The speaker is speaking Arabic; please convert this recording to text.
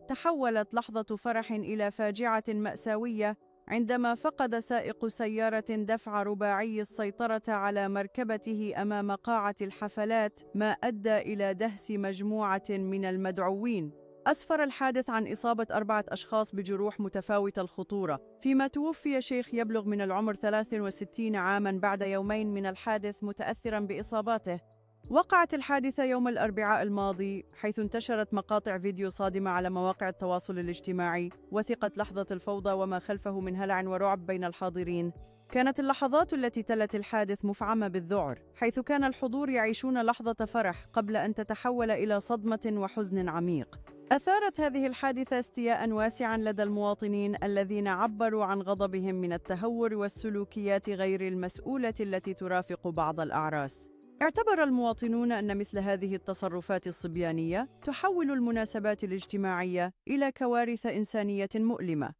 تحولت لحظة فرح إلى فاجعة مأساوية عندما فقد سائق سيارة دفع رباعي السيطرة على مركبته أمام قاعة الحفلات، ما أدى إلى دهس مجموعة من المدعوين. أسفر الحادث عن إصابة 4 أشخاص بجروح متفاوتة الخطورة، فيما توفي شيخ يبلغ من العمر 63 عاماً بعد يومين من الحادث متأثراً بإصاباته. وقعت الحادثة يوم الأربعاء الماضي، حيث انتشرت مقاطع فيديو صادمة على مواقع التواصل الاجتماعي وثقت لحظة الفوضى وما خلفه من هلع ورعب بين الحاضرين. كانت اللحظات التي تلت الحادث مفعمة بالذعر، حيث كان الحضور يعيشون لحظة فرح قبل أن تتحول إلى صدمة وحزن عميق. أثارت هذه الحادثة استياء واسعا لدى المواطنين الذين عبروا عن غضبهم من التهور والسلوكيات غير المسؤولة التي ترافق بعض الأعراس. اعتبر المواطنون أن مثل هذه التصرفات الصبيانية تحول المناسبات الاجتماعية إلى كوارث إنسانية مؤلمة،